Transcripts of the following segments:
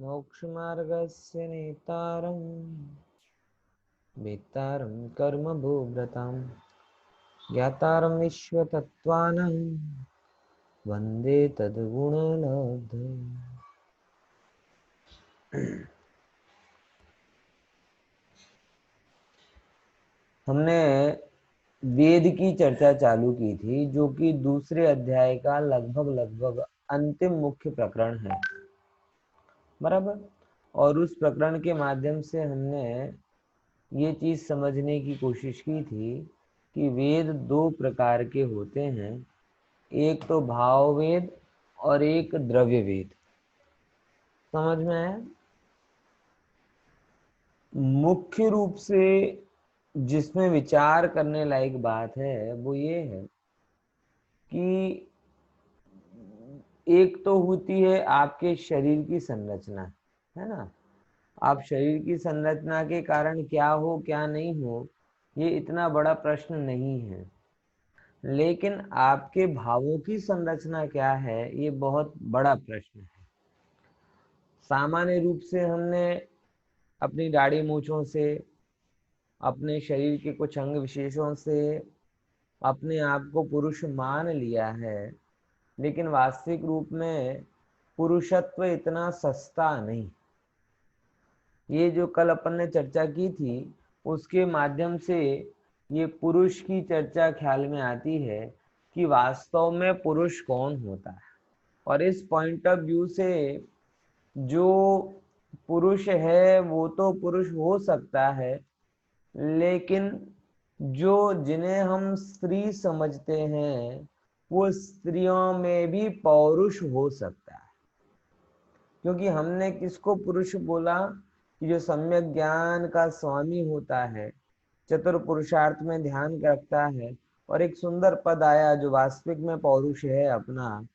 मोक्षमार्गस्य नेतारं वेत्तारं कर्मभूव्रतां ज्ञातारं विश्वतत्त्वानां वन्दे तद्गुणलब्धम्। हमने वेद की चर्चा चालू की थी, जो कि दूसरे अध्याय का लगभग अंतिम मुख्य प्रकरण है, बराबर। और उस प्रकरण के माध्यम से हमने ये चीज समझने की कोशिश की थी कि वेद दो प्रकार के होते हैं, एक तो भाव वेद और एक द्रव्य वेद। समझ में आया? मुख्य रूप से जिसमें विचार करने लायक बात है वो ये है कि एक तो होती है आपके शरीर की संरचना, है ना। आप शरीर की संरचना के कारण क्या हो क्या नहीं हो ये इतना बड़ा प्रश्न नहीं है, लेकिन आपके भावों की संरचना क्या है ये बहुत बड़ा प्रश्न है। सामान्य रूप से हमने अपनी दाढ़ी मूंछों से, अपने शरीर के कुछ अंग विशेषों से अपने आप को पुरुष मान लिया है, लेकिन वास्तविक रूप में पुरुषत्व इतना सस्ता नहीं। ये जो कल अपन ने चर्चा की थी उसके माध्यम से ये पुरुष की चर्चा ख्याल में आती है कि वास्तव में पुरुष कौन होता है। और इस पॉइंट ऑफ व्यू से जो पुरुष है वो तो पुरुष हो सकता है, लेकिन जो जिन्हें हम स्त्री समझते हैं वो स्त्रियों में भी पौरुष हो सकता है। क्योंकि हमने किसको पुरुष बोला? कि जो सम्यक ज्ञान का स्वामी होता है, चतुर पुरुषार्थ में ध्यान रखता है। और एक सुंदर पद आया जो वास्तविक में पौरुष है अपना,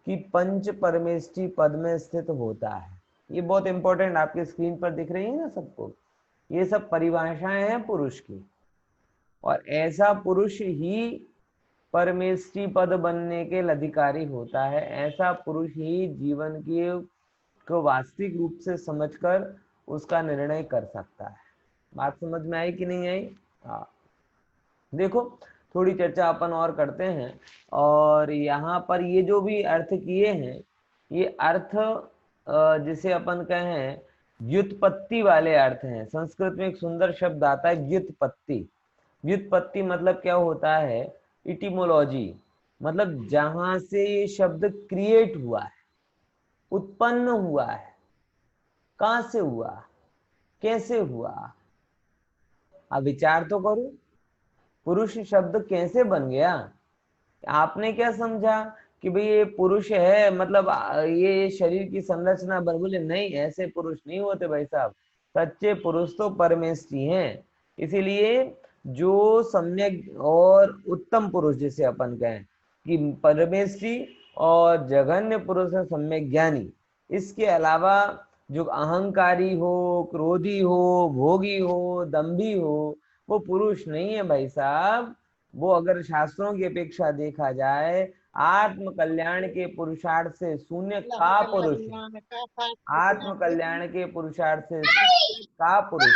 कि पंच परमेष्टि पद में स्थित होता है। ये बहुत इंपॉर्टेंट आपके स्क्रीन पर दिख रही है ना सबको। ये सब परिभाषाएं हैं पुरुष की, और ऐसा पुरुष ही परमेष्टि पद बनने के अधिकारी होता है। ऐसा पुरुष ही जीवन की को वास्तविक रूप से समझकर उसका निर्णय कर सकता है। बात समझ में आई कि नहीं आई? हाँ, देखो थोड़ी चर्चा अपन और करते हैं। और यहाँ पर ये जो भी अर्थ किए हैं ये अर्थ जिसे अपन कहें व्युत्पत्ति वाले अर्थ हैं। संस्कृत में एक सुंदर शब्द आता है व्युत्पत्ति। व्युत्पत्ति मतलब क्या होता है? इटिमोलॉजी, मतलब जहां से ये शब्द क्रिएट हुआ है, उत्पन्न हुआ है, कहां से हुआ, कैसे हुआ। अब विचार तो करो, पुरुष शब्द कैसे बन गया? आपने क्या समझा कि भाई ये पुरुष है मतलब ये शरीर की संरचना बन? बोले नहीं, ऐसे पुरुष नहीं होते भाई साहब। सच्चे पुरुष तो परमेष्टि हैं। इसीलिए जो सम्यक और उत्तम पुरुष जिसे अपन कहें कि परमेष्टि और जघन्य पुरुष है सम्यक ज्ञानी, इसके अलावा जो अहंकारी हो, क्रोधी हो, भोगी हो, दंभी हो, वो पुरुष नहीं है भाई साहब। वो अगर शास्त्रों की अपेक्षा देखा जाए आत्म कल्याण के पुरुषार्थ से शून्य का पुरुष है। आत्म कल्याण के पुरुषार्थ से शून्य का पुरुष।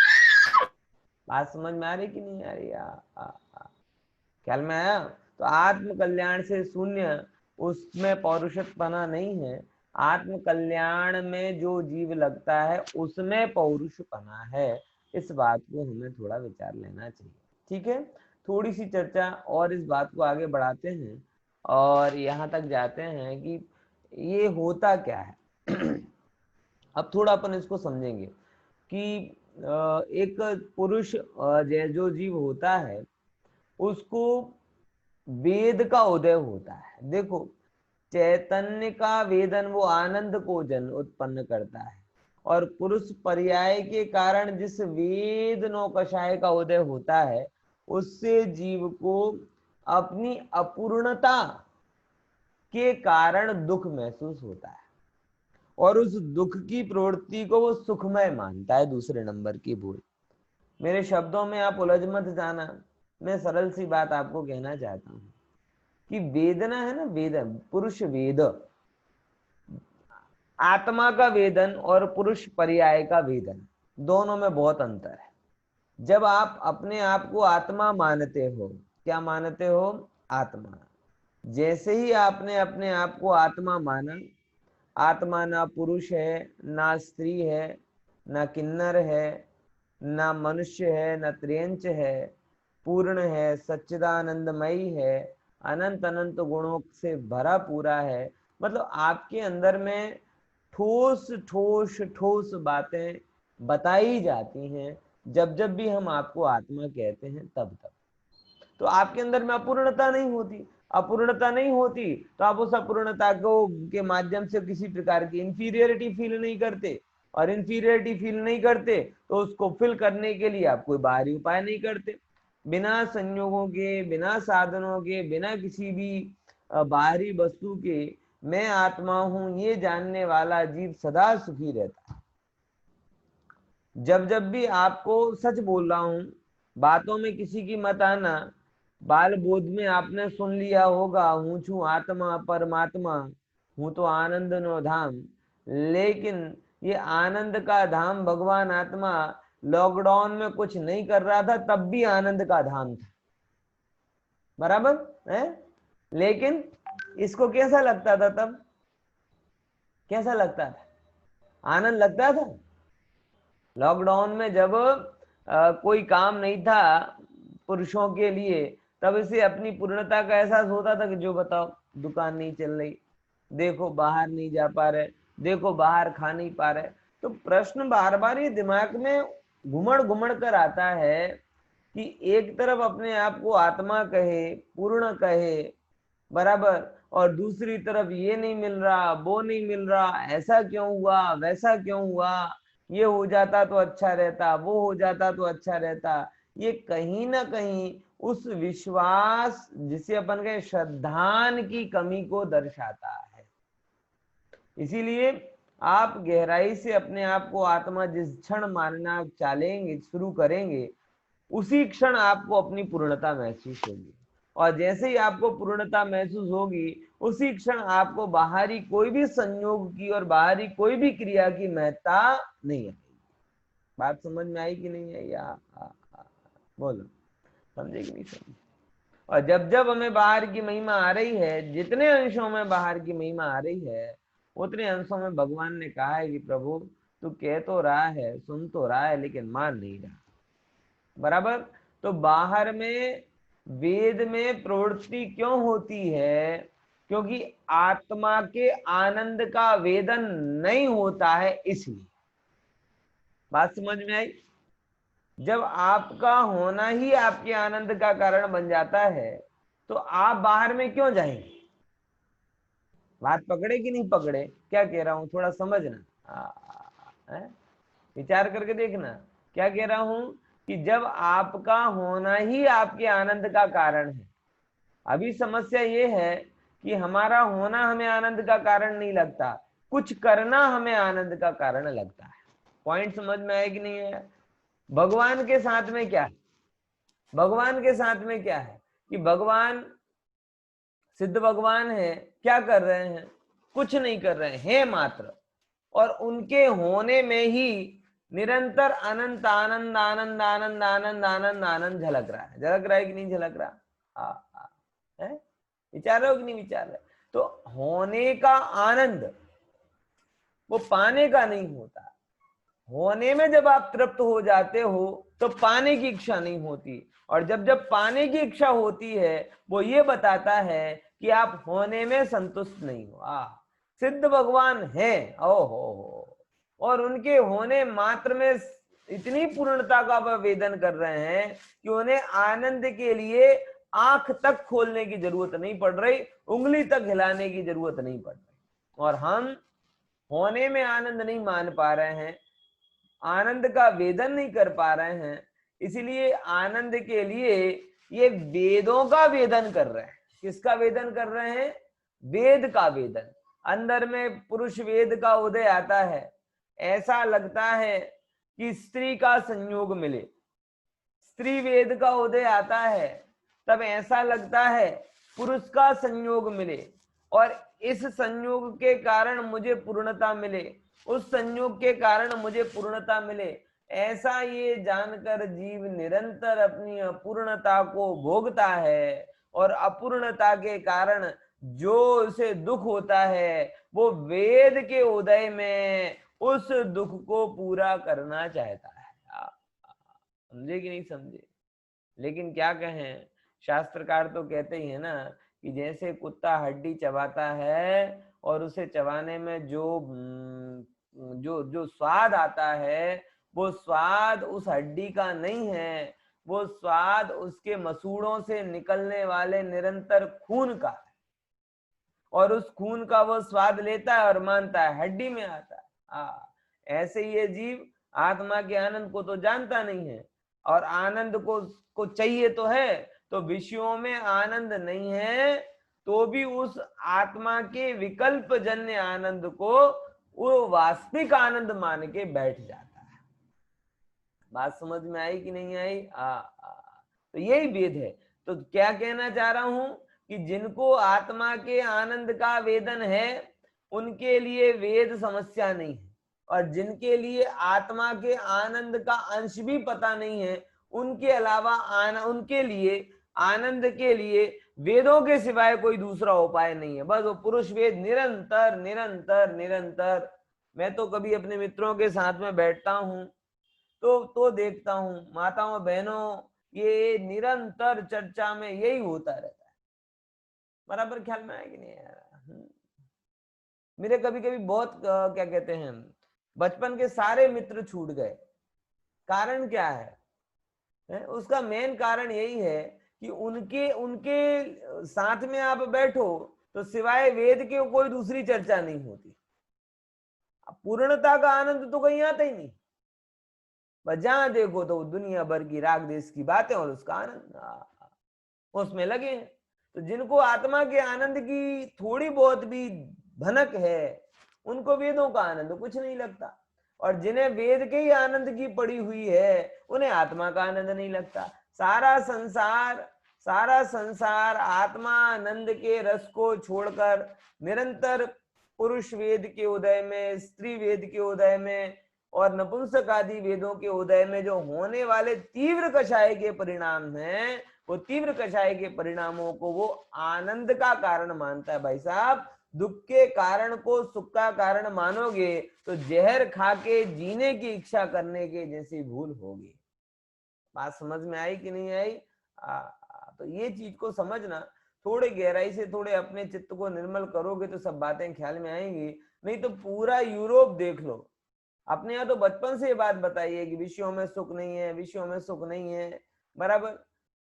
बात समझ में आ रही कि नहीं आ रही? ख्याल में आया? तो आत्म कल्याण से शून्य, उसमें पौरुषत्वपना नहीं है। आत्म कल्याण में जो जीव लगता है उसमें पौरुषपना है। इस बात को हमें थोड़ा विचार लेना चाहिए, ठीक है। थोड़ी सी चर्चा और इस बात को आगे बढ़ाते हैं और यहाँ तक जाते हैं कि ये होता क्या है। अब थोड़ा अपन इसको समझेंगे कि एक पुरुष जो जीव होता है उसको वेद का उदय होता है। देखो, चैतन्य का वेदन वो आनंद को जन उत्पन्न करता है, और पुरुष पर्याय के कारण जिस वेद नौकषाय का उदय होता है उससे जीव को अपनी अपूर्णता के कारण दुख महसूस होता है, और उस दुख की प्रवृत्ति को वो सुखमय मानता है। दूसरे नंबर की भूल, मेरे शब्दों में आप उलझ मत जाना, मैं सरल सी बात आपको कहना चाहता हूं कि वेदना है ना, वेदन पुरुष वेद, आत्मा का वेदन और पुरुष पर्याय का वेदन, दोनों में बहुत अंतर है। जब आप अपने आप को आत्मा मानते हो, क्या मानते हो? आत्मा। जैसे ही आपने अपने आप को आत्मा माना, आत्मा ना पुरुष है, ना स्त्री है, ना किन्नर है, ना मनुष्य है, ना त्रियंच है, पूर्ण है, सच्चिदानंदमयी है, अनंत अनंत गुणों से भरा पूरा है। मतलब आपके अंदर में ठोस ठोस ठोस बातें बताई जाती हैं जब जब भी हम आपको आत्मा कहते हैं, तब तब। तो आपके अंदर में अपूर्णता नहीं होती। अपूर्णता नहीं होती तो आप उस अपूर्णता को के माध्यम से किसी प्रकार की इंफीरियरिटी फील नहीं करते, और इंफीरियरिटी फील नहीं करते तो उसको फिल करने के लिए आप कोई बाहरी उपाय नहीं करते। बिना संयोगों के, बिना साधनों के, बिना किसी भी बाहरी वस्तु के मैं आत्मा हूं ये जानने वाला जीव सदा सुखी रहता है। जब जब भी आपको, सच बोल रहा हूं, बातों में किसी की मत आना। बाल बोध में आपने सुन लिया होगा, हूँ छू आत्मा परमात्मा, हूँ तो आनंद नो धाम। लेकिन ये आनंद का धाम भगवान आत्मा लॉकडाउन में कुछ नहीं कर रहा था, तब भी आनंद का धाम था, बराबर है। लेकिन इसको कैसा लगता था तब? कैसा लगता था? आनंद लगता था। लॉकडाउन में जब कोई काम नहीं था पुरुषों के लिए, तब इसे अपनी पूर्णता का एहसास होता था कि जो बताओ, दुकान नहीं चल रही, देखो बाहर नहीं जा पा रहे, देखो बाहर खा नहीं पा रहे। तो प्रश्न बार बार ये दिमाग में घुमड़ घुमड़ कर आता है कि एक तरफ अपने आप को आत्मा कहे, पूर्ण कहे, बराबर, और दूसरी तरफ ये नहीं मिल रहा, वो नहीं मिल रहा, ऐसा क्यों हुआ, वैसा क्यों हुआ, ये हो जाता तो अच्छा रहता, वो हो जाता तो अच्छा रहता। ये कहीं ना कहीं उस विश्वास, जिसे अपन कहें श्रद्धान की कमी को दर्शाता है। इसीलिए आप गहराई से अपने आप को आत्मा जिस क्षण मानना चालेंगे, शुरू करेंगे, उसी क्षण आपको अपनी पूर्णता महसूस होगी। और जैसे ही आपको पूर्णता महसूस होगी, उसी क्षण आपको बाहरी कोई भी संयोग की और बाहरी कोई भी क्रिया की महत्ता नहीं आएगी। बात समझ में आई कि नहीं आई? बोलो, समझे कि नहीं समझे? और जब जब हमें बाहर की महिमा आ रही है, जितने अंशों में बाहर की महिमा आ रही है, उतने अंशों में भगवान ने कहा है कि प्रभु तू कह तो रहा है, सुन तो रहा है, लेकिन मान नहीं रहा, बराबर। तो बाहर में वेद में प्रवृत्ति क्यों होती है? क्योंकि आत्मा के आनंद का वेदन नहीं होता है, इसलिए। बात समझ में आई? जब आपका होना ही आपके आनंद का कारण बन जाता है, तो आप बाहर में क्यों जाएंगे? बात पकड़े कि नहीं पकड़े? क्या कह रहा हूं, थोड़ा समझना, विचार करके देखना। क्या कह रहा हूं कि जब आपका होना ही आपके आनंद का कारण है। अभी समस्या ये है कि हमारा होना हमें आनंद का कारण नहीं लगता, कुछ करना हमें आनंद का कारण लगता है। पॉइंट समझ में आया कि नहीं आया? भगवान के साथ में क्या है? भगवान के साथ में क्या है कि भगवान सिद्ध भगवान है, क्या कर रहे हैं? कुछ नहीं कर रहे हैं मात्र, और उनके होने में ही निरंतर अनंत आनंद आनंद आनंद आनंद आनंद आनंद झलक रहा है। झलक रहा है कि नहीं झलक रहा? है? विचार रहे हो कि नहीं विचार रहे? तो होने का आनंद वो पाने का नहीं होता। होने में जब आप तृप्त हो जाते हो तो पाने की इच्छा नहीं होती, और जब जब पाने की इच्छा होती है, वो ये बताता है कि आप होने में संतुष्ट नहीं हो। सिद्ध भगवान है, ओहो, और उनके होने मात्र में इतनी पूर्णता का वेदन कर रहे हैं कि उन्हें आनंद के लिए आंख तक खोलने की जरूरत नहीं पड़ रही, उंगली तक हिलाने की जरूरत नहीं पड़ रही। और हम होने में आनंद नहीं मान पा रहे हैं, आनंद का वेदन नहीं कर पा रहे हैं, इसीलिए आनंद के लिए ये वेदों का वेदन कर रहे हैं। किसका वेदन कर रहे हैं? वेद का वेदन। अंदर में पुरुष वेद का उदय आता है, ऐसा लगता है कि स्त्री का संयोग मिले। स्त्री वेद का उदय आता है, तब ऐसा लगता है पुरुष का संयोग मिले। और इस संयोग के कारण मुझे पूर्णता मिले, उस संयोग के कारण मुझे पूर्णता मिले, ऐसा ये जानकर जीव निरंतर अपनी अपूर्णता को भोगता है, और अपूर्णता के कारण जो उसे दुख होता है वो वेद के उदय में उस दुख को पूरा करना चाहता है। समझे कि नहीं समझे? लेकिन क्या कहें, शास्त्रकार तो कहते ही है ना कि जैसे कुत्ता हड्डी चबाता है और उसे चबाने में जो जो जो स्वाद आता है वो स्वाद उस हड्डी का नहीं है, वो स्वाद उसके मसूड़ों से निकलने वाले निरंतर खून का है, और उस खून का वो स्वाद लेता है और मानता है हड्डी में आता है। ऐसे ये जीव आत्मा के आनंद को तो जानता नहीं है, और आनंद को चाहिए तो है, तो विषयों में आनंद नहीं है तो भी उस आत्मा के विकल्प जन्य आनंद को वो वास्तविक आनंद मान के बैठ जाता है। बात समझ में आई कि नहीं आई? तो यही भेद है। तो क्या कहना चाह रहा हूं कि जिनको आत्मा के आनंद का वेदन है उनके लिए वेद समस्या नहीं है, और जिनके लिए आत्मा के आनंद का अंश भी पता नहीं है उनके अलावा उनके लिए आनंद के लिए वेदों के सिवाय कोई दूसरा उपाय नहीं है। बस वो पुरुष वेद निरंतर निरंतर निरंतर। मैं तो कभी अपने मित्रों के साथ में बैठता हूं तो देखता हूं माताओं बहनों ये निरंतर चर्चा में यही होता रहता है। बराबर ख्याल में आया कि नहीं यार? मेरे कभी कभी बहुत क्या कहते हैं बचपन के सारे मित्र छूट गए। कारण क्या है? उसका मेन कारण यही है कि उनके उनके साथ में आप बैठो तो सिवाय वेद के कोई दूसरी चर्चा नहीं होती। पूर्णता का आनंद तो कहीं आता ही नहीं, बस जहां देखो तो दुनिया भर की राग देश की बातें और उसका आनंद उसमें लगे हैं। तो जिनको आत्मा के आनंद की थोड़ी बहुत भी भनक है उनको वेदों का आनंद कुछ नहीं लगता, और जिन्हें वेद के ही आनंद की पड़ी हुई है उन्हें आत्मा का आनंद नहीं लगता। सारा संसार आत्मा आनंद के रस को छोड़कर निरंतर पुरुष वेद के उदय में, स्त्री वेद के उदय में और नपुंसक आदि वेदों के उदय में जो होने वाले तीव्र कषाय के परिणाम हैं, वो तीव्र कषाय के परिणामों को वो आनंद का कारण मानता है। भाई साहब, दुख के कारण को सुख का कारण मानोगे तो जहर खा के जीने की इच्छा करने के जैसी भूल होगी। बात समझ में आई कि नहीं आई? तो ये चीज को समझना, थोड़े गहराई से थोड़े अपने चित्त को निर्मल करोगे तो सब बातें ख्याल में आएंगी। नहीं तो पूरा यूरोप देख लो, अपने यहाँ तो बचपन से ये बात बताइए कि विषयों में सुख नहीं है, विषयों में सुख नहीं है, बराबर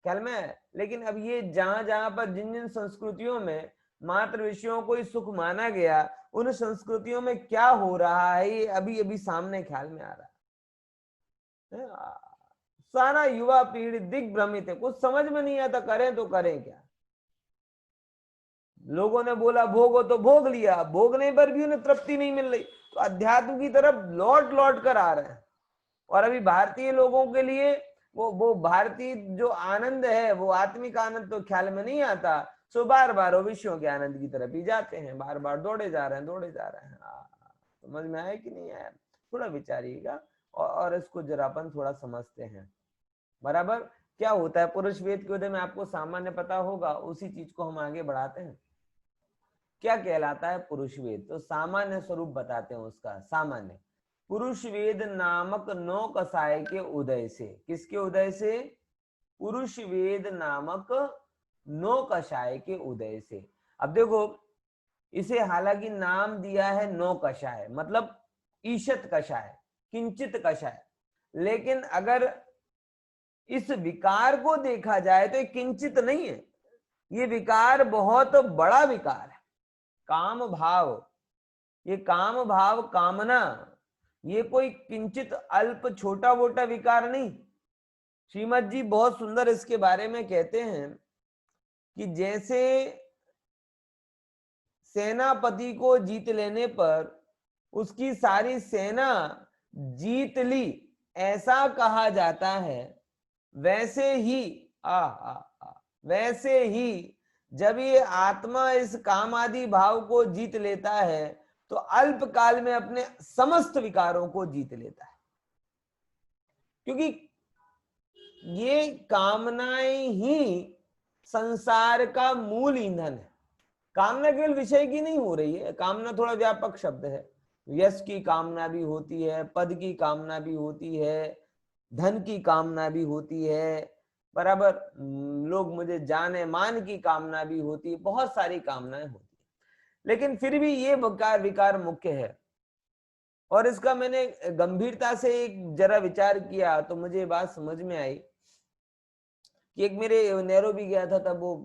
ख्याल में है। लेकिन अब ये जहां जहां पर जिन जिन संस्कृतियों में मात्र विषयों को ही सुख माना गया, उन संस्कृतियों में क्या हो रहा है ये अभी अभी सामने ख्याल में आ रहा है। सारा युवा पीढ़ी दिग्भ्रमित है, कुछ समझ में नहीं आता करें तो करें क्या। लोगों ने बोला भोगो तो भोग लिया, भोगने पर भी उन्हें तृप्ति नहीं मिल रही, तो अध्यात्म की तरफ लौट लौट कर आ रहे हैं। और अभी भारतीय लोगों के लिए वो भारतीय जो आनंद है वो आत्मिक आनंद तो ख्याल में नहीं आता, सो बार बार वो विषयों के आनंद की तरफ ही जाते हैं, बार बार दौड़े जा रहे हैं। समझ में आया कि नहीं आया? थोड़ा विचारिएगा और इसको जरा अपन थोड़ा समझते हैं। बराबर क्या होता है पुरुष वेद के उदय में आपको सामान्य पता होगा, उसी चीज को हम आगे बढ़ाते हैं। क्या कहलाता है पुरुष वेद? तो सामान्य स्वरूप बताते हैं उसका। सामान्य पुरुष वेद नामक 9 कसाय के उदय से, किसके उदय से? पुरुष वेद नामक 9 कषाय के उदय से। अब देखो इसे हालांकि नाम दिया है 9 कषाय, मतलब ईशत कषाय, किंचित कषाय, लेकिन अगर इस विकार को देखा जाए तो ये किंचित नहीं है, ये विकार बहुत बड़ा विकार है। काम भाव, ये काम भाव कामना, ये कोई किंचित अल्प छोटा मोटा विकार नहीं। श्रीमद जी बहुत सुंदर इसके बारे में कहते हैं कि जैसे सेनापति को जीत लेने पर उसकी सारी सेना जीत ली ऐसा कहा जाता है, वैसे ही वैसे ही जब ये आत्मा इस काम आदि भाव को जीत लेता है तो अल्प काल में अपने समस्त विकारों को जीत लेता है, क्योंकि ये कामनाएं ही संसार का मूल ईंधन है। कामना केवल विषय की नहीं हो रही है, कामना थोड़ा व्यापक शब्द है। यश की कामना भी होती है, पद की कामना भी होती है, धन की कामना भी होती है, बराबर, लोग मुझे जाने, मान की कामना भी होती है, बहुत सारी कामनाएं होती है। लेकिन फिर भी ये विकार मुख्य है। और इसका मैंने गंभीरता से एक जरा विचार किया तो मुझे बात समझ में आई कि एक मेरे नैरोबी गया था, तब वो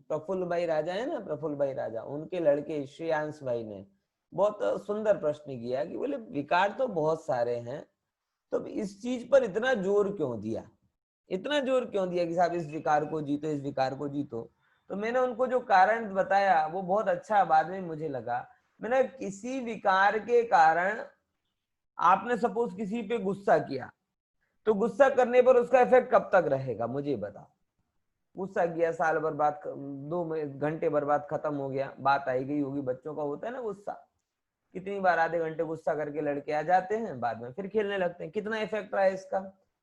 प्रफुल्ल भाई राजा है ना, प्रफुल्ल भाई राजा, उनके लड़के श्रेयांश भाई ने बहुत सुंदर प्रश्न किया कि बोले विकार तो बहुत सारे हैं, तो इस चीज पर इतना जोर क्यों दिया, इतना जोर क्यों दिया कि साहब इस विकार को जीतो, इस विकार को जीतो। तो मैंने उनको जो कारण बताया वो बहुत अच्छा बाद में मुझे लगा। मैंने किसी विकार के कारण, आपने सपोज किसी पे गुस्सा किया, तो गुस्सा करने पर उसका इफेक्ट कब तक रहेगा मुझे बताओ। गुस्सा किया, साल भर बाद, 2 घंटे भर बाद खत्म हो गया, बात आई गई होगी, बच्चों का होता है ना गुस्सा, कितनी बार आधे घंटे गुस्सा करके लड़के आ जाते हैं, बाद में फिर खेलने लगते हैं। कितना इफेक्ट रहा है इसका,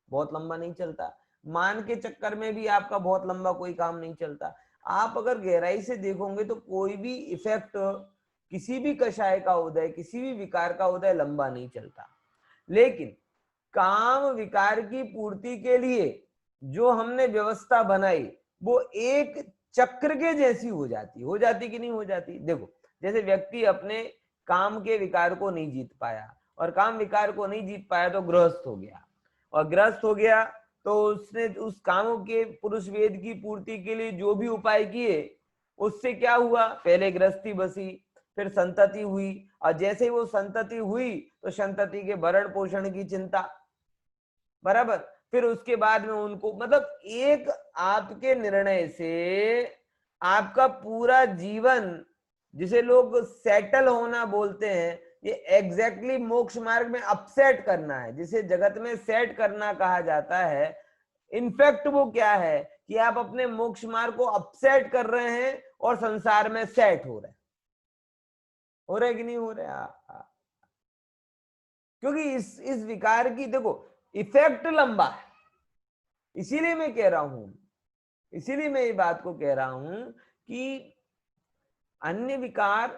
बहुत लंबा नहीं चलता। मान के चक्कर में भी आपका बहुत लंबा कोई काम नहीं चलता। आप अगर गहराई से देखोगे तो कोई भी इफेक्ट, किसी भी कषाय का उदय, किसी भी विकार का उदय लंबा नहीं चलता। लेकिन काम विकार की पूर्ति के लिए जो हमने व्यवस्था बनाई वो एक चक्र के जैसी हो जाती कि नहीं हो जाती। देखो, जैसे व्यक्ति अपने काम के विकार को नहीं जीत पाया, और काम विकार को नहीं जीत पाया तो गृहस्थ हो गया, और गृहस्थ हो गया तो उसने उस कामों के पुरुष वेद की पूर्ति के लिए जो भी उपाय किए, उससे क्या हुआ, पहले गृहस्थी बसी, फिर संतति हुई, और जैसे ही वो संतति हुई तो संतति के भरण पोषण की चिंता, बराबर, फिर उसके बाद में उनको, मतलब एक आपके निर्णय से आपका पूरा जीवन, जिसे लोग सेटल होना बोलते हैं, ये एग्जैक्टली मोक्ष मार्ग में अपसेट करना है, जिसे जगत में सेट करना कहा जाता है। इनफैक्ट वो क्या है कि आप अपने मोक्ष मार्ग को अपसेट कर रहे हैं और संसार में सेट हो रहे हैं। हो रहे कि नहीं हो रहे? क्योंकि इस विकार की देखो इफेक्ट लंबा है, इसीलिए मैं कह रहा हूं, इसीलिए मैं ये बात को कह रहा हूं कि अन्य विकार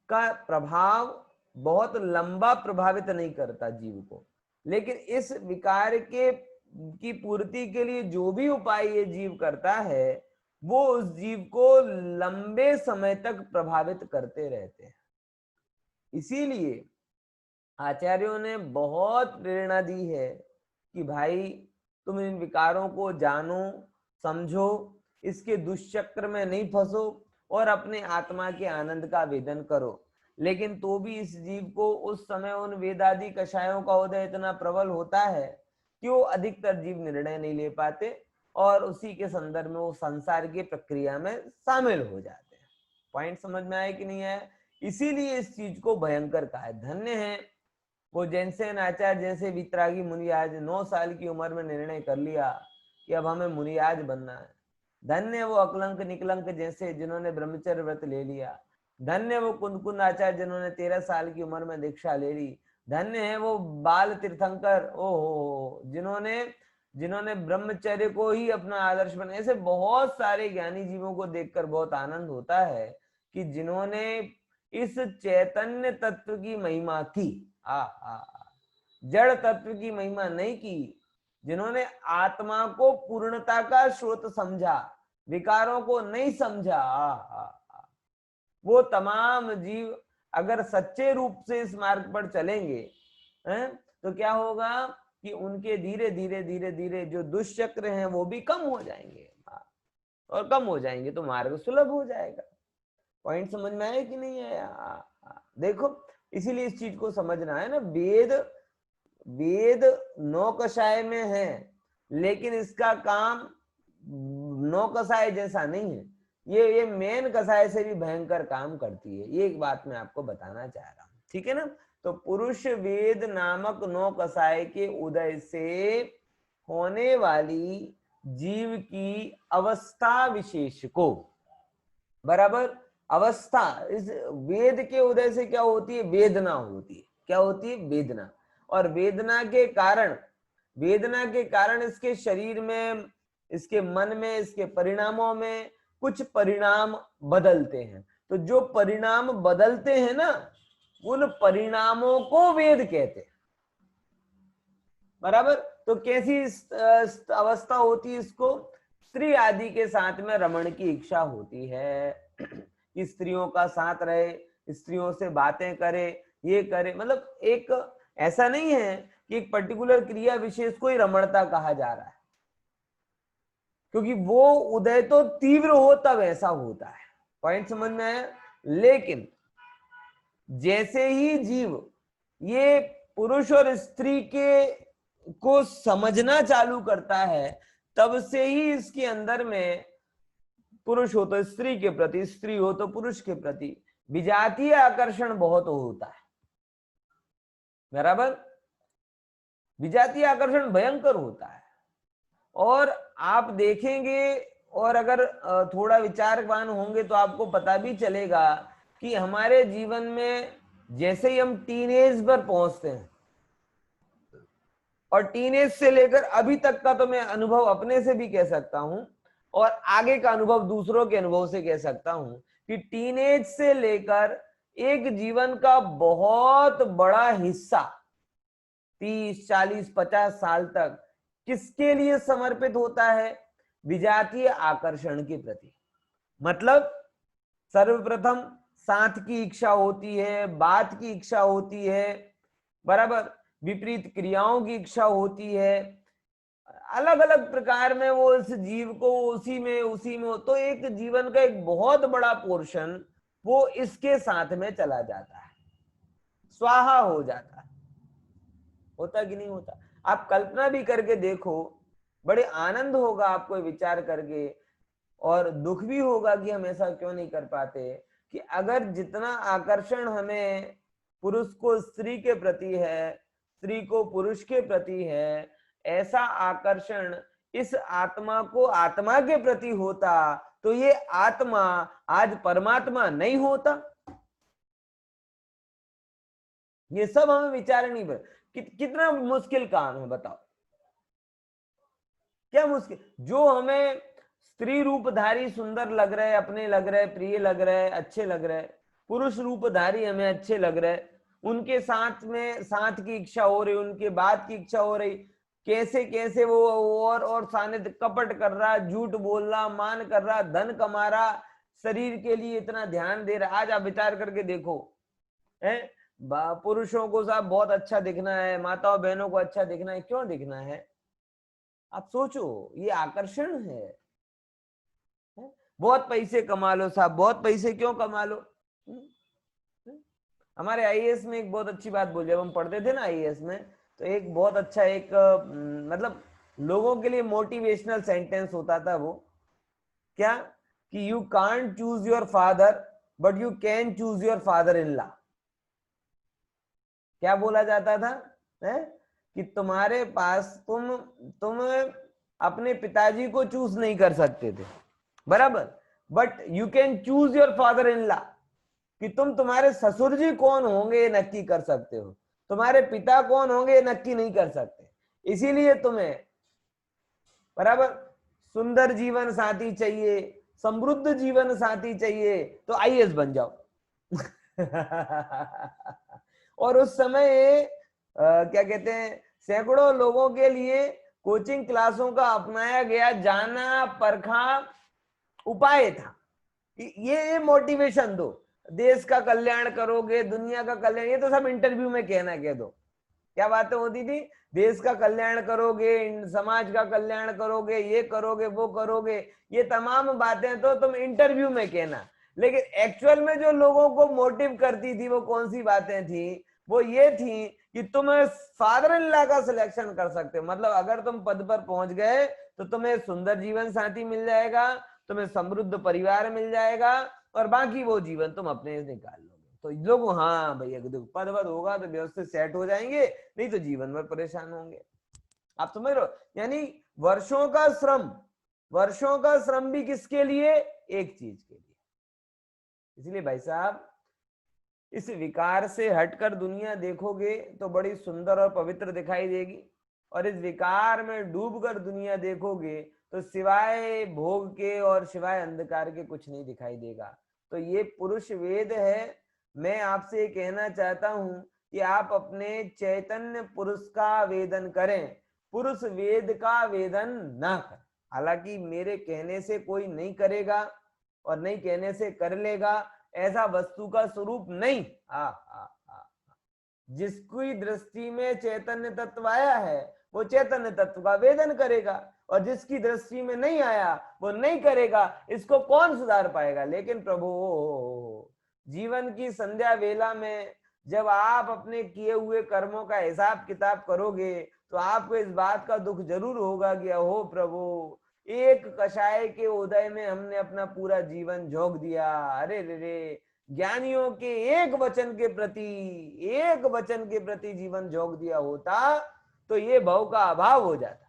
का प्रभाव बहुत लंबा प्रभावित नहीं करता जीव को, लेकिन इस विकार के की पूर्ति के लिए जो भी उपाय ये जीव करता है वो उस जीव को लंबे समय तक प्रभावित करते रहते हैं। इसीलिए आचार्यों ने बहुत प्रेरणा दी है कि भाई तुम इन विकारों को जानो, समझो, इसके दुष्चक्र में नहीं फंसो और अपने आत्मा के आनंद का वेदन करो। लेकिन तो भी इस जीव को उस समय उन वेदादि कषायों का उदय इतना प्रबल होता है कि वो अधिकतर जीव निर्णय नहीं ले पाते और उसी के संदर्भ में वो संसार की प्रक्रिया में शामिल हो जाते हैं। पॉइंट समझ में आया कि नहीं आया? इसीलिए इस चीज को भयंकर कहा है। धन्य है वो जैनसेन आचार्य जैसे वितरागी मुनियाज 9 साल की उम्र में निर्णय कर लिया कि अब हमें मुनियाज बनना है। धन्य वो अकलंक निकलंक जैसे जिन्होंने ब्रह्मचर्य व्रत ले लिया। धन्य वो कुंदकुंद आचार्य जिन्होंने 13 साल की उम्र में दीक्षा ले ली। धन्य है वो बाल तीर्थंकर, ओहो, जिन्होंने जिन्होंने ब्रह्मचर्य को ही अपना आदर्श बनाया। ऐसे बहुत सारे ज्ञानी जीवों को देखकर बहुत आनंद होता है कि जिन्होंने इस चैतन्य तत्व की महिमा की, जड़ तत्व की महिमा नहीं की, जिन्होंने आत्मा को पूर्णता का स्रोत समझा, विकारों को नहीं समझा, वो तमाम जीव अगर सच्चे रूप से इस मार्ग पर चलेंगे तो क्या होगा कि उनके धीरे धीरे धीरे धीरे जो दुष्चक्र हैं वो भी कम हो जाएंगे, और कम हो जाएंगे तो मार्ग सुलभ हो जाएगा। पॉइंट समझ में आया कि नहीं आया? देखो, इसीलिए इस चीज को समझना है ना। वेद 9 कषाय में है, लेकिन इसका काम 9 कषाय जैसा नहीं है। ये मेन कषाय से भी भयंकर काम करती है। ये एक बात मैं आपको बताना चाह रहा हूं, ठीक है ना। तो पुरुष वेद नामक 9 कषाय के उदय से होने वाली जीव की अवस्था विशेष को बराबर। अवस्था, इस वेद के उदय से क्या होती है? वेदना होती है। क्या होती है? वेदना। और वेदना के कारण इसके शरीर में, इसके मन में, इसके परिणामों में कुछ परिणाम बदलते हैं। तो जो परिणाम बदलते हैं ना, उन परिणामों को वेद कहते हैं। बराबर। तो कैसी अवस्था होती है? इसको स्त्री आदि के साथ में रमण की इच्छा होती है कि स्त्रियों का साथ रहे, स्त्रियों से बातें करे, ये करे। मतलब एक ऐसा नहीं है कि एक पर्टिकुलर क्रिया विशेष को ही रमणता कहा जा रहा है, क्योंकि वो उदय तो तीव्र हो तब ऐसा होता है। पॉइंट समझ में आया? लेकिन जैसे ही जीव ये पुरुष और स्त्री के को समझना चालू करता है, तब से ही इसके अंदर में पुरुष हो तो स्त्री के प्रति, स्त्री हो तो पुरुष के प्रति विजातीय आकर्षण बहुत होता है। बराबर। विजातीय आकर्षण भयंकर होता है। और आप देखेंगे, और अगर थोड़ा विचारवान होंगे तो आपको पता भी चलेगा कि हमारे जीवन में जैसे ही हम टीनेज पर पहुंचते हैं, और टीनेज से लेकर अभी तक का तो मैं अनुभव अपने से भी कह सकता हूं, और आगे का अनुभव दूसरों के अनुभव से कह सकता हूं, कि टीनेज से लेकर एक जीवन का बहुत बड़ा हिस्सा 30, 40, 50 साल तक किसके लिए समर्पित होता है? विजातीय आकर्षण के प्रति। मतलब सर्वप्रथम साथ की इच्छा होती है, बात की इच्छा होती है, बराबर, विपरीत क्रियाओं की इच्छा होती है, अलग अलग प्रकार में वो इस जीव को उसी में हो। तो एक जीवन का एक बहुत बड़ा पोर्शन वो इसके साथ में चला जाता है, स्वाहा हो जाता है। होता कि नहीं होता? आप कल्पना भी करके देखो, बड़े आनंद होगा आपको विचार करके, और दुख भी होगा कि हम ऐसा क्यों नहीं कर पाते, कि अगर जितना आकर्षण हमें पुरुष को स्त्री के प्रति है, स्त्री को पुरुष के प्रति है, ऐसा आकर्षण इस आत्मा को आत्मा के प्रति होता, तो ये आत्मा आज परमात्मा नहीं होता। ये सब हमें विचार नहीं पर कितना मुश्किल काम है, बताओ क्या मुश्किल। जो हमें स्त्री रूपधारी सुंदर लग रहे, अपने लग रहे, प्रिय लग रहे, अच्छे लग रहे, पुरुष रूपधारी हमें अच्छे लग रहे, उनके साथ में साथ की इच्छा हो रही, उनके बात की इच्छा हो रही, कैसे कैसे वो और सानिध्य कपट कर रहा, झूठ बोल रहा, मान कर रहा, धन कमा रहा, शरीर के लिए इतना ध्यान दे रहा। आज आप विचार करके देखो, है पुरुषों को साहब बहुत अच्छा दिखना है, माताओं बहनों को अच्छा दिखना है, क्यों दिखना है? आप सोचो, ये आकर्षण है। बहुत पैसे कमा लो साहब, बहुत पैसे क्यों कमा लो? हमारे आईएएस में एक बहुत अच्छी बात बोली, जब हम पढ़ते थे ना आईएएस में, तो एक बहुत अच्छा एक मतलब लोगों के लिए मोटिवेशनल सेंटेंस होता था वो, क्या? कि you can't choose your father but you can choose your father in law. क्या बोला जाता था? है कि तुम्हारे पास तुम अपने पिताजी को चूज नहीं कर सकते थे, बराबर, but you can choose your father in law, कि तुम तुम्हारे ससुर जी कौन होंगे ये नक्की कर सकते हो, तुम्हारे पिता कौन होंगे ये नक्की नहीं कर सकते। इसीलिए तुम्हें, बराबर, सुंदर जीवन साथी चाहिए, समृद्ध जीवन साथी चाहिए, तो आईएएस बन जाओ। और उस समय क्या कहते हैं, सैकड़ों लोगों के लिए कोचिंग क्लासों का अपनाया गया जाना परखा उपाय था। ये मोटिवेशन दो, देश का कल्याण करोगे, दुनिया का कल्याण, ये तो सब इंटरव्यू में कहना कह दो। क्या बातें होती थी? देश का कल्याण करोगे, समाज का कल्याण करोगे, ये करोगे, वो करोगे, ये तमाम बातें तो तुम इंटरव्यू में कहना। लेकिन एक्चुअल में जो लोगों को मोटिव करती थी वो कौन सी बातें थी? वो ये थी कि तुम फादर इन लॉ का सिलेक्शन कर सकते हो। मतलब अगर तुम पद पर पहुंच गए तो तुम्हें सुंदर जीवन साथी मिल जाएगा, तुम्हें समृद्ध परिवार मिल जाएगा, और बाकी वो जीवन तुम अपने निकाल लोगे। तो लोग, हाँ भैया पद वद होगा तो व्यवस्थित सेट हो जाएंगे, नहीं तो जीवन भर परेशान होंगे। आप समझ रहे हो? यानी वर्षों का श्रम भी किसके लिए? एक चीज के लिए, इसलिए भाई साहब इस विकार से हटकर दुनिया देखोगे तो बड़ी सुंदर और पवित्र दिखाई देगी, और इस विकार में डूबकर दुनिया देखोगे तो सिवाय भोग के और सिवाय अंधकार के कुछ नहीं दिखाई देगा। तो ये पुरुष वेद है। मैं आपसे ये कहना चाहता हूं कि आप अपने चैतन्य पुरुष का वेदन करें, पुरुष वेद का वेदन ना करें। हालांकि मेरे कहने से कोई नहीं करेगा और नहीं कहने से कर लेगा, ऐसा वस्तु का स्वरूप नहीं। जिसकी दृष्टि में चैतन्य तत्व आया है वो चैतन्य तत्व का वेदन करेगा, और जिसकी दृष्टि में नहीं आया वो नहीं करेगा। इसको कौन सुधार पाएगा? लेकिन प्रभु जीवन की संध्या वेला में जब आप अपने किए हुए कर्मों का हिसाब किताब करोगे तो आपको इस बात का दुख जरूर होगा कि हो प्रभु, एक कषाय के उदय में हमने अपना पूरा जीवन झोंक दिया। अरे रे रे, ज्ञानियों के एक वचन के प्रति जीवन झोंक दिया होता तो ये भव का अभाव हो जाता।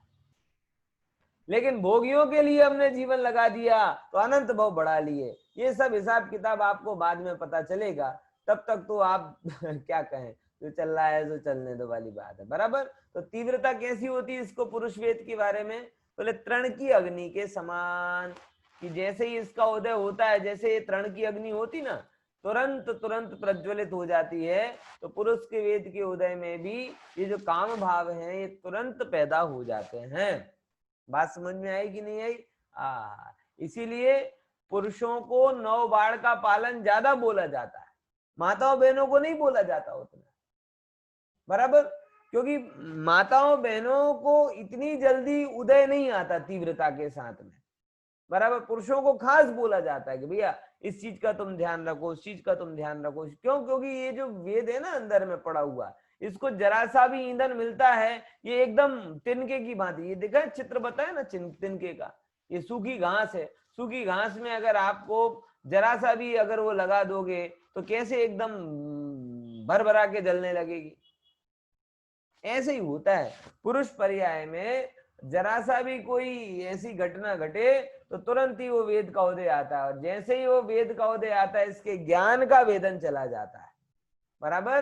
लेकिन भोगियों के लिए हमने जीवन लगा दिया तो अनंत भव बढ़ा लिए। ये सब हिसाब किताब आपको बाद में पता चलेगा, तब तक तो आप क्या कहें, जो चल रहा है तो चलने दो वाली बात है, बराबर। तो तीव्रता कैसी होती है इसको पुरुष वेद के बारे में बोले, तृण की अग्नि के समान, कि जैसे ही इसका उदय होता है, जैसे ये तृण की अग्नि होती ना, तुरंत तुरंत प्रज्वलित हो जाती है। तो पुरुष के वेद के उदय में भी ये जो काम भाव है ये तुरंत पैदा हो जाते हैं। बात समझ में आई कि नहीं आई? इसीलिए पुरुषों को 9 बाण का पालन ज्यादा बोला जाता है, माताओं बहनों को नहीं बोला जाता उतना, बराबर। क्योंकि माताओं बहनों को इतनी जल्दी उदय नहीं आता तीव्रता के साथ में, बराबर। पुरुषों को खास बोला जाता है कि भैया इस चीज का तुम ध्यान रखो, उस चीज का तुम ध्यान रखो। क्यों? क्योंकि ये जो वेद है ना अंदर में पड़ा हुआ, इसको जरा सा भी ईंधन मिलता है ये एकदम तिनके की भांति। ये देखा चित्र बताया ना तिनके का, ये सूखी घास है। सूखी घास में अगर आपको जरा सा भी अगर वो लगा दोगे तो कैसे एकदम भरभरा के जलने लगेगी। ऐसे ही होता है पुरुष पर्याय में, जरा सा भी कोई ऐसी घटना घटे तो तुरंत ही वो वेद का उदय आता है, और जैसे ही वो वेद का उदय आता है इसके ज्ञान का वेदन चला जाता है, बराबर।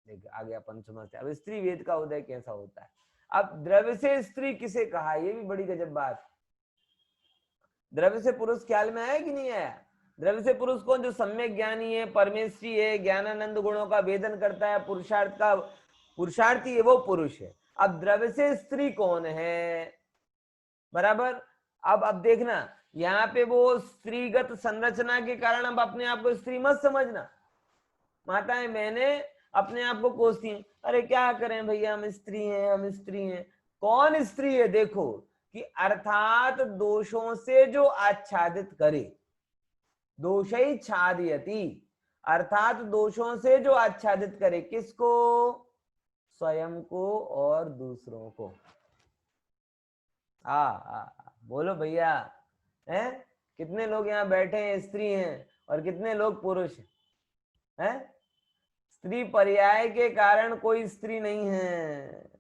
देखो आगे अपन समझते हैं। अब स्त्री वेद का उदय कैसा होता है। अब द्रव्य से स्त्री किसे कहा, ये भी बड़ी गजब बात। द्रव्य से पुरुष ख्याल में आया कि नहीं आया? द्रव्य से पुरुष कौन? जो सम्यक ज्ञानी है, परमेश्वरी है, ज्ञानानंद गुणों का वेदन करता है, पुरुषार्थी है, वो पुरुष है। अब द्रव्य से स्त्री कौन है, बराबर। अब देखना यहाँ पे वो स्त्रीगत संरचना के कारण अब अपने आप को स्त्री मत समझना। माताएं बहनें अपने आप को कोसती हैं, अरे क्या करें भैया, हम स्त्री हैं, हम स्त्री हैं। कौन स्त्री है? देखो कि अर्थात दोषों से जो आच्छादित करे, दोषै छादयति, अर्थात दोषों से जो आच्छादित करे। किसको? स्वयं को और दूसरों को। बोलो भैया, हैं? कितने लोग यहाँ बैठे हैं स्त्री हैं और कितने लोग पुरुष हैं? स्त्री पर्याय के कारण कोई स्त्री नहीं है,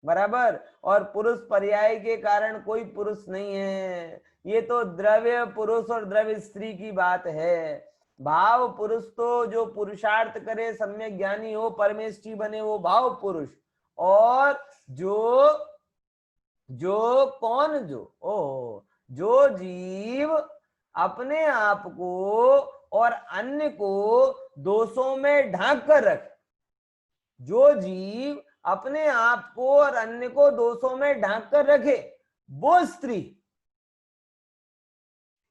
बराबर, और पुरुष पर्याय के कारण कोई पुरुष नहीं है। ये तो द्रव्य पुरुष और द्रव्य स्त्री की बात है। भाव पुरुष तो जो पुरुषार्थ करे, सम्यक ज्ञानी हो, परमेष्ठी बने, वो भाव पुरुष। और जो जीव अपने आप को और अन्य को दोषों में ढांक कर रखे, जो जीव अपने आप को और अन्य को दोषों में ढांक कर रखे, वो स्त्री।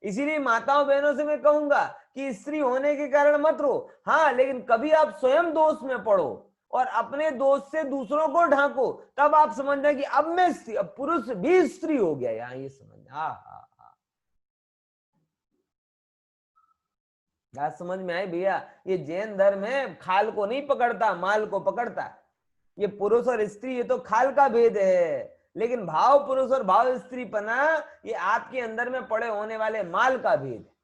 इसीलिए माताओं बहनों से मैं कहूंगा कि स्त्री होने के कारण मत रो, हाँ, लेकिन कभी आप स्वयं दोष में पड़ो और अपने दोष से दूसरों को ढांको, तब आप समझना कि अब मैं स्त्री, अब पुरुष भी स्त्री हो गया। यहाँ ये समझना। बात समझ में आई भैया? ये जैन धर्म है, खाल को नहीं पकड़ता, माल को पकड़ता। ये पुरुष और स्त्री ये तो खाल का भेद है, लेकिन भाव पुरुष और भाव स्त्री पना ये आपके अंदर में पड़े होने वाले माल का भेद है।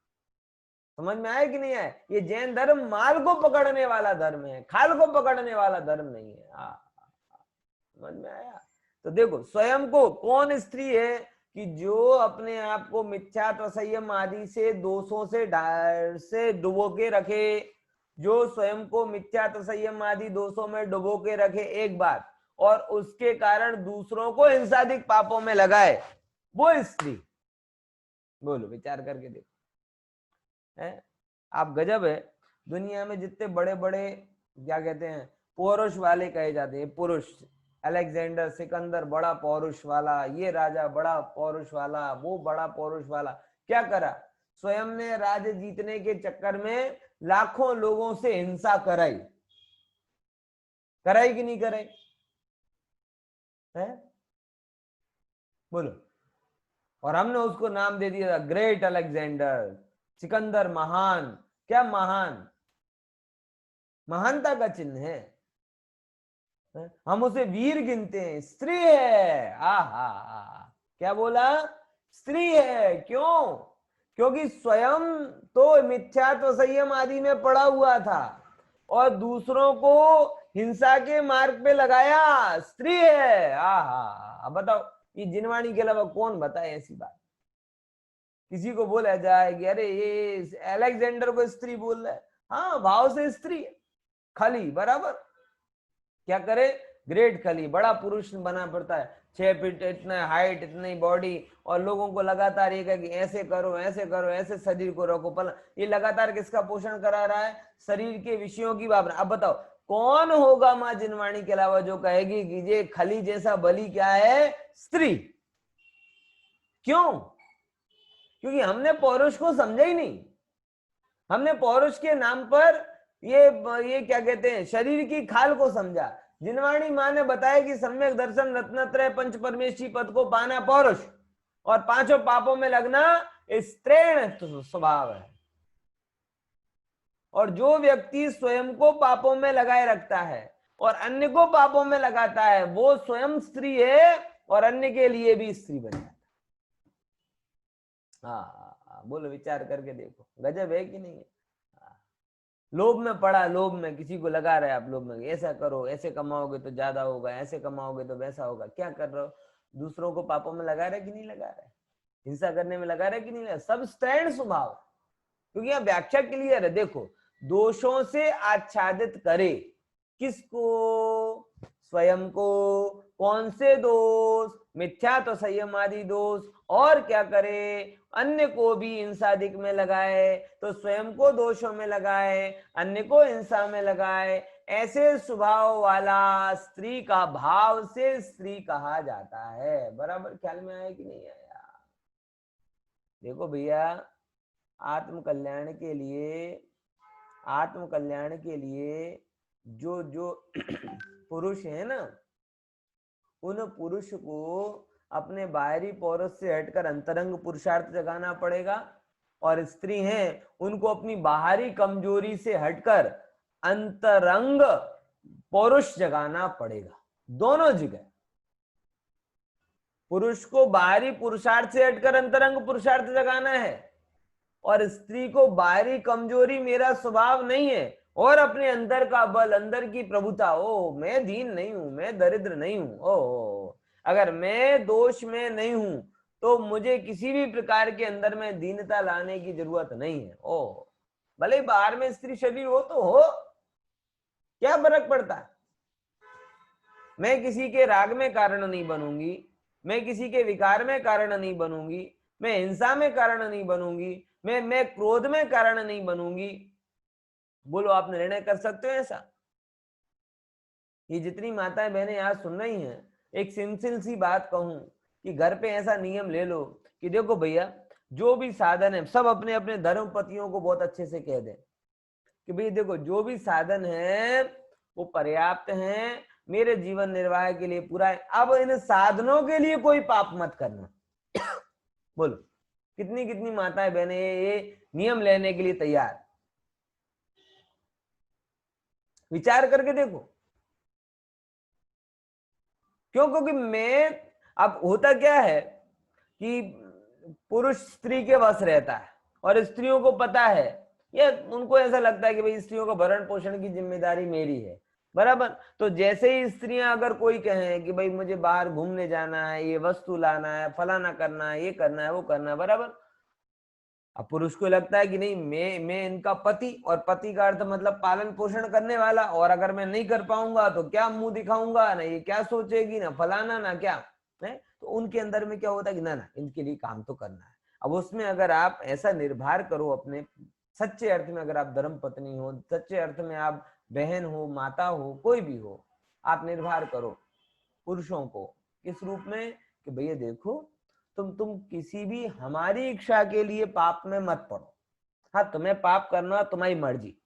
समझ में आया कि नहीं आया? ये जैन धर्म माल को पकड़ने वाला धर्म है, खाल को पकड़ने वाला धर्म नहीं है। समझ में आया? तो देखो स्वयं को, कौन स्त्री है कि जो अपने आप को मिथ्यात्व संयम आदि से दोषों से डुबो के रखे, जो स्वयं को मिथ्यात्व संयम आदि दोषों में डुबो के रखे एक बात, और उसके कारण दूसरों को हिंसादिक पापों में लगाए, वो स्त्री। बोलो, विचार करके देखो है। आप गजब है, दुनिया में जितने बड़े बड़े क्या कहते हैं पौरुष वाले कहे जाते हैं, पुरुष, अलेक्जेंडर सिकंदर बड़ा पौरुष वाला, ये राजा बड़ा पौरुष वाला, वो बड़ा पौरुष वाला, क्या करा, स्वयं ने राज्य जीतने के चक्कर में लाखों लोगों से हिंसा कराई, कराई कि नहीं कराई है? बोलो। और हमने उसको नाम दे दिया था ग्रेट अलेक्जेंडर, सिकंदर महान। क्या महान? महानता का चिन्ह है। हम उसे वीर गिनते हैं, स्त्री है। आहा, क्या बोला? स्त्री है। क्यों? क्योंकि स्वयं तो मिथ्यात्व संयम आदि में पड़ा हुआ था और दूसरों को हिंसा के मार्ग पे लगाया, स्त्री है। आहा, बताओ, ये जिनवाणी के अलावा कौन बताए ऐसी बात? किसी को बोला जाए कि अरे ये अलेक्जेंडर को स्त्री बोल रहा है, हाँ भाव से स्त्री है, खाली बराबर। क्या करे? ग्रेट खली, बड़ा पुरुष बना पड़ता है, 6 फीट इतना हाइट, इतनी बॉडी, और लोगों को लगातार ये कहे कि ऐसे करो ऐसे करो, ऐसे शरीर को रखो। ये लगातार किसका पोषण करा रहा है? शरीर के विषयों की भावना। अब बताओ कौन होगा माँ जिनवाणी के अलावा जो कहेगी कि ये खली जैसा बलि क्या है? स्त्री। क्यों? क्योंकि हमने पौरुष को समझा ही नहीं। हमने पौरुष के नाम पर ये क्या कहते हैं शरीर की खाल को समझा। जिनवाणी माँ ने बताया कि सम्यक दर्शन रत्नत्रय पंच परमेशी पद को पाना पौरुष, और 5 पापों में लगना स्त्रीण स्वभाव है। और जो व्यक्ति स्वयं को पापों में लगाए रखता है और अन्य को पापों में लगाता है, वो स्वयं स्त्री है और अन्य के लिए भी स्त्री बन जाता है। हाँ, बोलो, विचार करके देखो, गजब है कि नहीं है? लोभ में पड़ा, लोभ में किसी को लगा रहे आप, लोभ में ऐसा करो, ऐसे कमाओगे तो ज्यादा होगा, ऐसे कमाओगे तो वैसा होगा। क्या कर रहे हो? दूसरों को पापों में लगा रहे कि नहीं लगा रहे? हिंसा करने में लगा रहे कि नहीं लगा? सब स्त्रीण स्वभाव। क्योंकि यहाँ व्याख्या क्लियर है। देखो, दोषों से आच्छादित करे किसको? स्वयं को। कौन से दोष? मिथ्या तो संयम आदि दोष। और क्या करे? अन्य को भी हिंसादिक में लगाए, तो स्वयं को दोषों में लगाए, अन्य को हिंसा में लगाए। ऐसे स्वभाव वाला स्त्री का भाव से स्त्री कहा जाता है। बराबर ख्याल में आया कि नहीं आया? देखो भैया, आत्म कल्याण के लिए जो जो पुरुष है ना, उन पुरुष को अपने बाहरी पौरुष से हटकर अंतरंग पुरुषार्थ जगाना पड़ेगा, और स्त्री हैं उनको अपनी बाहरी कमजोरी से हटकर अंतरंग पौरुष जगाना पड़ेगा। दोनों जगह पुरुष को बाहरी पुरुषार्थ से हटकर अंतरंग पुरुषार्थ जगाना है, और स्त्री को बाहरी कमजोरी मेरा स्वभाव नहीं है और अपने अंदर का बल, अंदर की प्रभुता, ओ मैं दीन नहीं हूं, मैं दरिद्र नहीं हूं, ओ अगर मैं दोष में नहीं हूं तो मुझे किसी भी प्रकार के अंदर में दीनता लाने की जरूरत नहीं है। ओ भले बाहर में स्त्री शरीर हो तो हो, क्या फर्क पड़ता है? मैं किसी के राग में कारण नहीं बनूंगी, मैं किसी के विकार में कारण नहीं बनूंगी, मैं हिंसा में कारण नहीं बनूंगी, मैं क्रोध में कारण नहीं बनूंगी। बोलो, आप निर्णय कर सकते हो ऐसा? ये जितनी माताएं बहनें आज सुन रही हैं, एक सिंपल सी बात कहूं कि घर पे ऐसा नियम ले लो कि देखो भैया, जो भी साधन है सब अपने अपने धर्म पतियों को बहुत अच्छे से कह दें कि भाई देखो, जो भी साधन है वो पर्याप्त है, मेरे जीवन निर्वाह के लिए पूरा है, अब इन साधनों के लिए कोई पाप मत करना। बोलो, कितनी कितनी माताएं बहनें ये नियम लेने के लिए तैयार? विचार करके देखो। क्यों? क्योंकि मैं, अब होता क्या है कि पुरुष स्त्री के वश रहता है और स्त्रियों को पता है, या उनको ऐसा लगता है कि भाई स्त्रियों का भरण पोषण की जिम्मेदारी मेरी है, बराबर। तो जैसे ही स्त्रियां अगर कोई कहे कि भाई मुझे बाहर घूमने जाना है, ये वस्तु लाना है, फलाना करना है, ये करना है, वो करना है, बराबर। अब पुरुष को लगता है कि नहीं, मैं इनका पति, और पति का अर्थ मतलब पालन पोषण करने वाला, और अगर मैं नहीं कर पाऊंगा तो क्या मुंह दिखाऊंगा, ना ये क्या सोचेगी, ना फलाना ना क्या है। तो उनके अंदर में क्या होता है कि ना ना इनके लिए काम तो करना है। अब उसमें अगर आप ऐसा निर्भर करो अपने सच्चे अर्थ में, अगर आप धर्म पत्नी हो, सच्चे अर्थ में आप बहन हो, माता हो, कोई भी हो, आप निर्भर करो पुरुषों को किस रूप में कि भैया देखो तुम किसी भी हमारी इच्छा के लिए पाप में मत पड़ो। हाँ, तुम्हें पाप करना तुम्हारी मर्जी,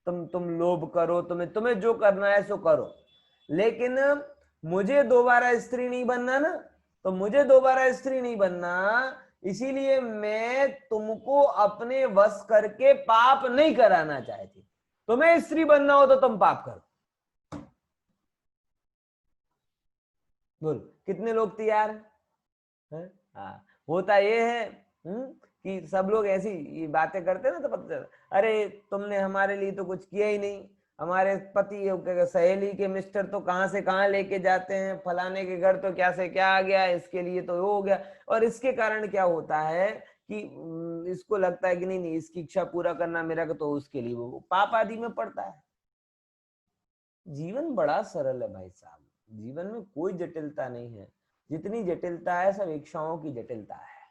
तुम लोभ करो, तुम्हें जो करना है सो करो, लेकिन मुझे दोबारा स्त्री नहीं बनना ना। तो मुझे दोबारा स्त्री नहीं बनना, इसीलिए मैं तुमको अपने वश करके पाप नहीं कराना चाहती। तुम्हें स्त्री बनना हो तो तुम पाप करो। बोल कितने लोग तैयार हैं? हाँ, होता ये है कि सब लोग ऐसी ये बातें करते ना, तो पता चला अरे तुमने हमारे लिए तो कुछ किया ही नहीं, हमारे पति सहेली के मिस्टर तो कहाँ से कहाँ लेके जाते हैं, फलाने के घर तो क्या से क्या आ गया, इसके लिए तो हो गया। और इसके कारण क्या होता है कि इसको लगता है कि नहीं नहीं इसकी इच्छा पूरा करना मेरा, तो उसके लिए वो पाप आदि में पड़ता है। जीवन बड़ा सरल है भाई साहब, जीवन में कोई जटिलता नहीं है। जितनी जटिलता है सब इच्छाओं की जटिलता है।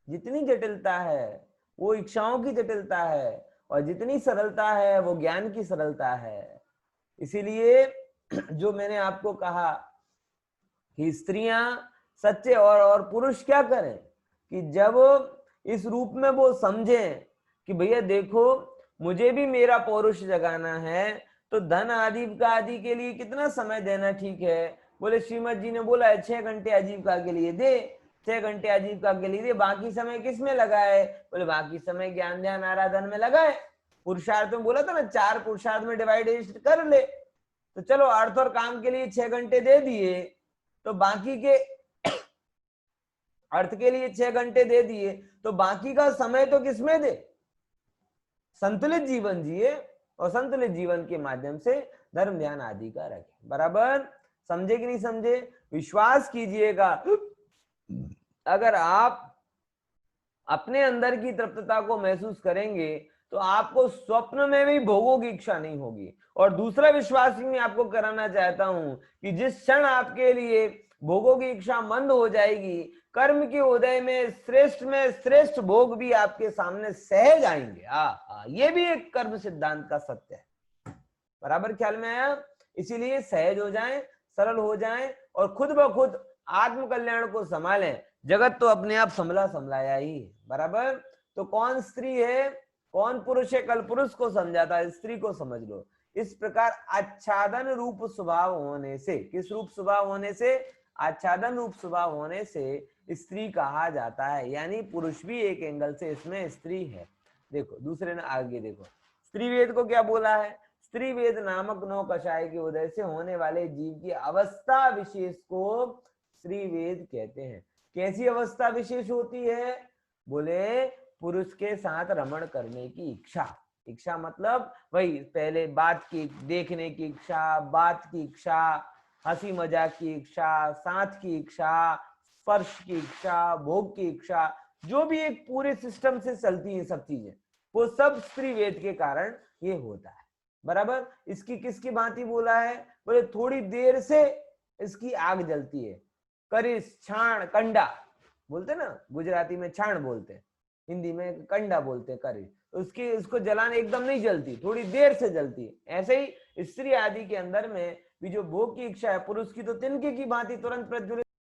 जितनी जटिलता है वो इच्छाओं की जटिलता है, और जितनी सरलता है वो ज्ञान की सरलता है। इसीलिए जो मैंने आपको कहा कि स्त्रियां सच्चे और पुरुष क्या करें कि जब इस रूप में वो समझें कि भैया देखो मुझे भी मेरा पौरुष जगाना है, तो धन आजीविका आदि के लिए कितना समय देना ठीक है। बोले श्रीमद जी ने बोला है 6 घंटे आजीविका के लिए दे, 6 घंटे आजीविका के लिए दे, बाकी समय किस में लगाए? बोले बाकी समय ज्ञान ध्यान आराधन में लगाए। पुरुषार्थ में बोला था ना 4 पुरुषार्थ में डिवाइड कर ले। तो चलो अर्थ और काम के लिए 6 घंटे दे दिए, तो बाकी के अर्थ के लिए 6 घंटे दे दिए, तो बाकी का समय तो किसमें दे? संतुलित जीवन जिए, और संतुलित जीवन के माध्यम से धर्म ध्यान आदि का रखें। बराबर समझे कि नहीं समझे? विश्वास कीजिएगा, अगर आप अपने अंदर की तृप्तता को महसूस करेंगे तो आपको स्वप्न में भी भोगों की इच्छा नहीं होगी। और दूसरा विश्वास मैं आपको कराना चाहता हूं कि जिस क्षण आपके लिए भोगों की इच्छा मंद हो जाएगी, कर्म के उदय में श्रेष्ठ भोग भी आपके सामने सहज आएंगे। ये भी एक कर्म सिद्धांत का सत्य है। बराबर ख्याल में आया? इसीलिए सहज हो जाएं, सरल हो जाएं, और खुद ब खुद आत्म कल्याण को संभालें। जगत तो अपने आप संभला संभलाया ही है। बराबर। तो कौन स्त्री है कौन पुरुष है, कल पुरुष को समझाता, स्त्री को समझ लो। इस प्रकार आच्छादन रूप स्वभाव होने से, किस रूप स्वभाव होने से? आच्छादन रूप स्वभाव होने से स्त्री कहा जाता है, यानी पुरुष भी एक एंगल से इसमें स्त्री है। देखो दूसरे ने आगे देखो, स्त्री वेद को क्या बोला है? स्त्री वेद नामक 9 कषाय के उदय से होने वाले जीव की अवस्था विशेष को स्त्री वेद कहते हैं। कैसी अवस्था विशेष होती है? बोले पुरुष के साथ रमण करने की इच्छा। इच्छा मतलब वही पहले बात की, देखने की इच्छा, बात की इच्छा, हंसी मजाक की इच्छा, साथ की इच्छा, स्पर्श की इच्छा, भोग की इच्छा, जो भी एक पूरे सिस्टम से चलती है सब चीजें, वो सब स्त्री वेद के कारण ये होता है। बराबर। इसकी किसकी भांति बोला है? बोले थोड़ी देर से इसकी आग जलती है, करिस छाण कंडा बोलते ना, गुजराती में छाण बोलते, हिंदी में कंडा बोलते करिस। उसकी उसको जलाने एकदम नहीं जलती, थोड़ी देर से जलती है। ऐसे ही स्त्री आदि के अंदर में भी जो भोग की इच्छा है पुरुष की, तो तिनके की भांति तुरंत प्रज्वलित